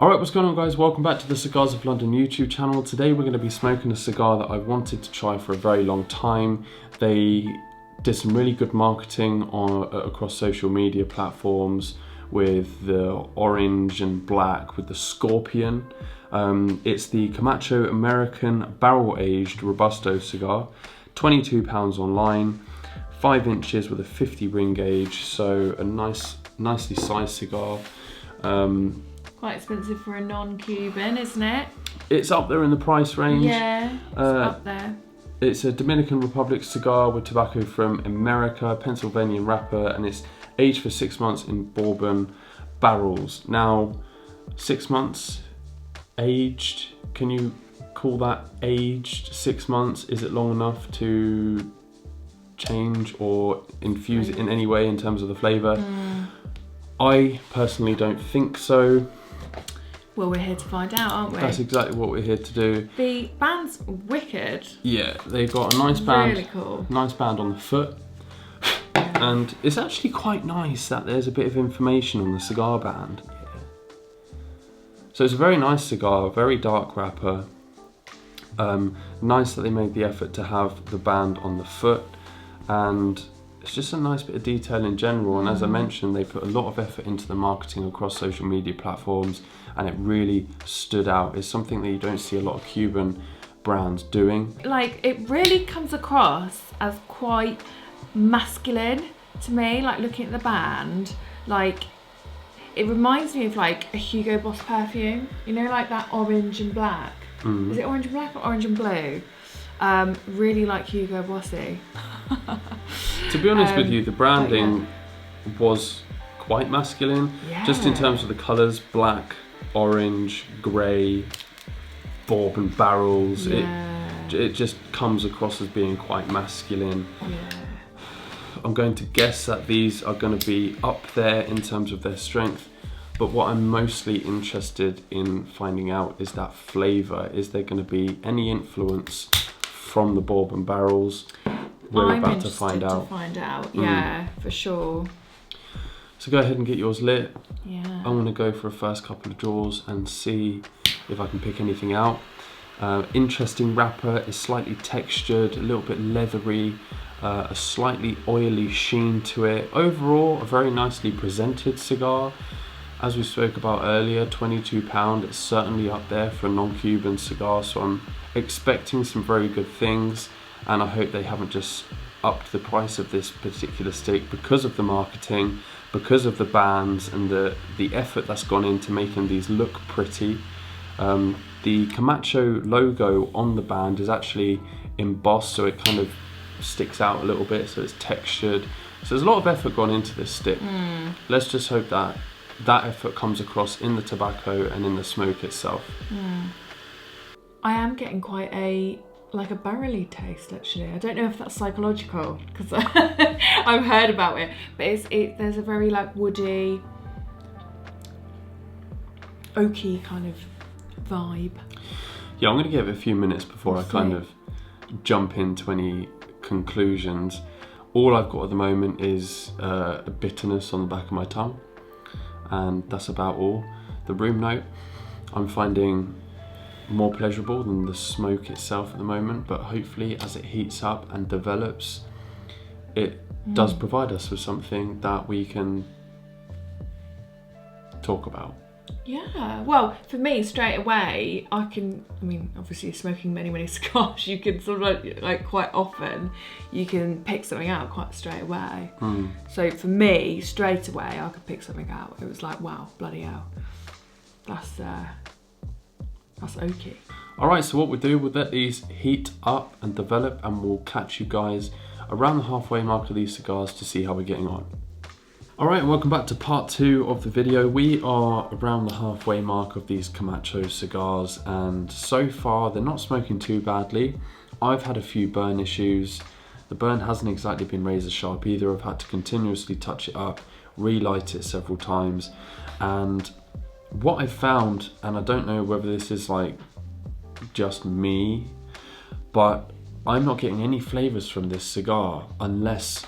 Alright, what's going on guys? Welcome back to the Cigars of London YouTube channel. Today we're going to be smoking a cigar that I've wanted to try for a very long time. They did some really good marketing across social media platforms with the orange and black with the scorpion. It's the Camacho American Barrel Aged Robusto cigar. £22 online, 5 inches with a 50 ring gauge, so a nicely sized cigar. Quite expensive for a non-Cuban, isn't it? It's up there in the price range. Yeah, it's up there. It's a Dominican Republic cigar with tobacco from America, Pennsylvania wrapper, and it's aged for 6 months in bourbon barrels. Now, 6 months aged, can you call that aged 6 months? Is it long enough to change or infuse it in any way in terms of the flavour? I personally don't think so. Well, we're here to find out, aren't we? That's exactly what we're here to do. The band's wicked. Yeah, they've got a nice band. Really cool. Nice band on the foot. And it's actually quite nice that there's a bit of information on the cigar band. Yeah. So it's a very nice cigar, very dark wrapper. Nice that they made the effort to have the band on the foot. And it's just a nice bit of detail in general, and as I mentioned, they put a lot of effort into the marketing across social media platforms, and it really stood out. It's something that you don't see a lot of Cuban brands doing. Like, it really comes across as quite masculine to me, like looking at the band. Like, it reminds me of like a Hugo Boss perfume, you know, like that orange and black. Is it orange and black or orange and blue? Really like Hugo Bossy. To be honest with you, the branding was quite masculine, just in terms of the colours: black, orange, grey, bourbon barrels. It just comes across as being quite masculine. I'm going to guess that these are going to be up there in terms of their strength, but what I'm mostly interested in finding out is that flavour. Is there going to be any influence from the bourbon barrels? We're about to find out. Yeah, for sure. So go ahead and get yours lit. Yeah. I'm going to go for a first couple of draws and see if I can pick anything out. Interesting wrapper, is slightly textured, a little bit leathery, a slightly oily sheen to it. Overall, a very nicely presented cigar. As we spoke about earlier, £22, it's certainly up there for a non-Cuban cigar, so I'm expecting some very good things, and I hope they haven't just upped the price of this particular stick because of the marketing, because of the bands and the effort that's gone into making these look pretty. The Camacho logo on the band is actually embossed, so it kind of sticks out a little bit, so it's textured. So there's a lot of effort gone into this stick. Let's just hope that that effort comes across in the tobacco and in the smoke itself. I am getting quite a barrel-y taste, actually. I don't know if that's psychological, because I've heard about it, but there's a very like woody, oaky kind of vibe. Yeah, I'm going to give it a few minutes before I kind of jump into any conclusions. All I've got at the moment is a bitterness on the back of my tongue, and that's about all. The room note I'm finding more pleasurable than the smoke itself at the moment, but hopefully as it heats up and develops, it does provide us with something that we can talk about. Yeah, well, for me, straight away, I mean, obviously smoking many cigars, you can sort of like quite often, you can pick something out quite straight away. So for me, straight away, I could pick something out. It was like, wow, bloody hell. That's okay. Alright, so what we'll do, we'll let these heat up and develop, and we'll catch you guys around the halfway mark of these cigars to see how we're getting on. Alright, welcome back to part 2 of the video. We are around the halfway mark of these Camacho cigars, and so far they're not smoking too badly. I've had a few burn issues. The burn hasn't exactly been razor sharp either. I've had to continuously touch it up, relight it several times, and what I've found, and I don't know whether this is like just me, but I'm not getting any flavours from this cigar unless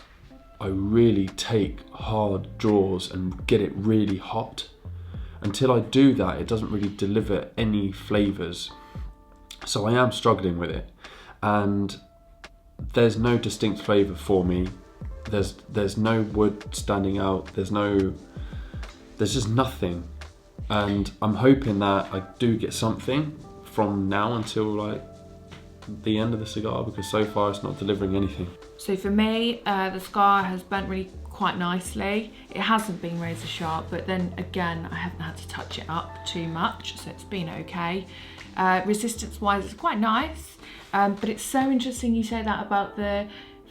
I really take hard draws and get it really hot. until I do that, it doesn't really deliver any flavours. So I am struggling with it, and there's no distinct flavour for me. There's no wood standing out. There's just nothing, and I'm hoping that I do get something from now until like the end of the cigar, because so far it's not delivering anything. So for me, the cigar has burnt really quite nicely. It hasn't been razor sharp, but then again, I haven't had to touch it up too much, so it's been okay. Resistance wise, it's quite nice, but it's so interesting you say that about the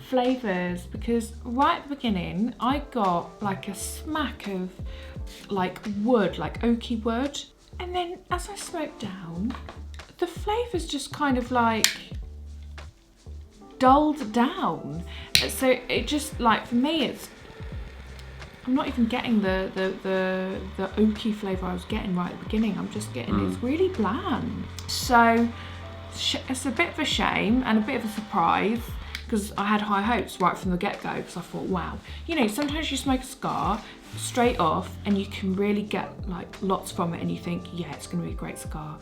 flavours, because right at the beginning I got like a smack of like wood, like oaky wood, and then as I smoked down, the flavours just kind of like dulled down. So it just, like, for me, I'm not even getting the oaky flavour I was getting right at the beginning. I'm just getting it's really bland. So it's a bit of a shame and a bit of a surprise, because I had high hopes right from the get-go, because I thought, wow, you know, sometimes you smoke a cigar straight off and you can really get like lots from it and you think, yeah, it's going to be a great cigar.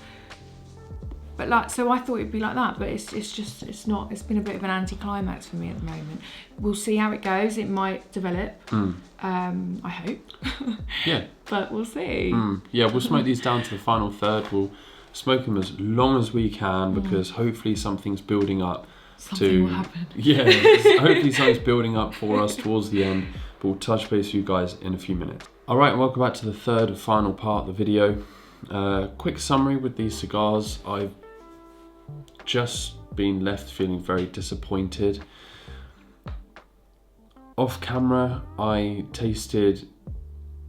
But like, so I thought it'd be like that, but it's not. It's been a bit of an anticlimax for me at the moment. We'll see how it goes. It might develop. I hope. Yeah. But we'll see. Yeah, we'll smoke these down to the final third. We'll smoke them as long as we can, because hopefully something's building up. Something will happen. Yeah, hopefully something's building up for us towards the end. But we'll touch base with you guys in a few minutes. All right, welcome back to the third and final part of the video. Quick summary with these cigars. I've just been left feeling very disappointed. Off camera, I tasted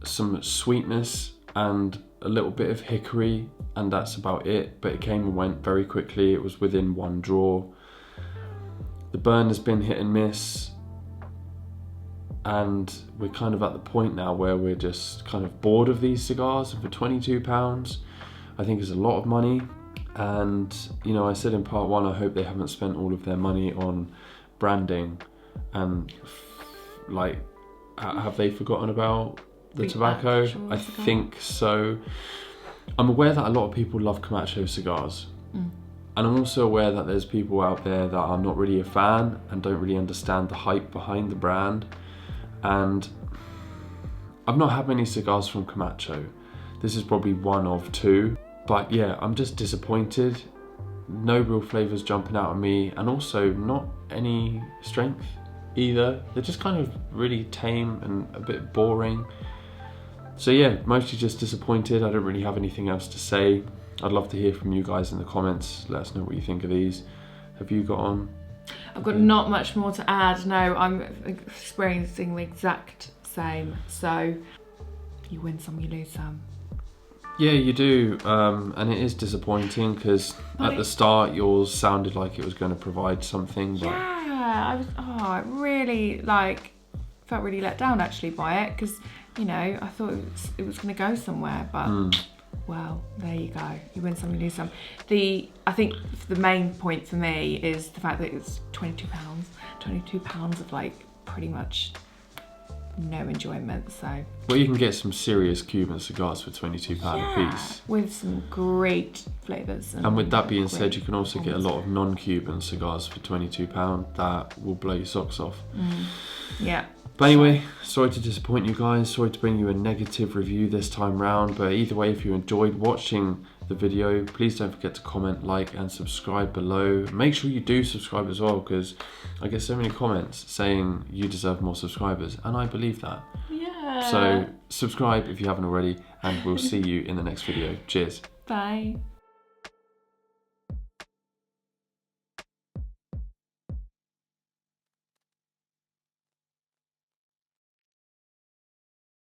some sweetness and a little bit of hickory, and that's about it, but it came and went very quickly. It was within one draw. The burn has been hit and miss, and we're kind of at the point now where we're just kind of bored of these cigars. And for £22, I think is a lot of money. And, you know, I said in part one, I hope they haven't spent all of their money on branding, and like, have they forgotten about the tobacco? I think so. I'm aware that a lot of people love Camacho cigars. And I'm also aware that there's people out there that are not really a fan and don't really understand the hype behind the brand. And I've not had many cigars from Camacho. This is probably one of two. But yeah, I'm just disappointed. No real flavours jumping out at me, and also not any strength either. They're just kind of really tame and a bit boring. So yeah, mostly just disappointed. I don't really have anything else to say. I'd love to hear from you guys in the comments. Let us know what you think of these. Have you got on? I've got not much more to add. No, I'm experiencing the exact same. So you win some, you lose some. Yeah, you do, and it is disappointing, because at the start yours sounded like it was going to provide something. But yeah, I really felt really let down actually by it, because, you know, I thought it was going to go somewhere, but well, there you go. You win some, you lose some. I think the main point for me is the fact that it's £22. £22 of like pretty much no enjoyment. So well, you can get some serious Cuban cigars for £22 a piece, with some great flavours. And with that being said, you can also get a lot of non-Cuban cigars for £22 that will blow your socks off. Yeah. But anyway, sorry to disappoint you guys, sorry to bring you a negative review this time round, but either way, if you enjoyed watching the video, please don't forget to comment, like and subscribe below. Make sure you do subscribe as well, because I get so many comments saying you deserve more subscribers, and I believe that. Yeah. So subscribe if you haven't already, and we'll see you in the next video. Cheers. Bye.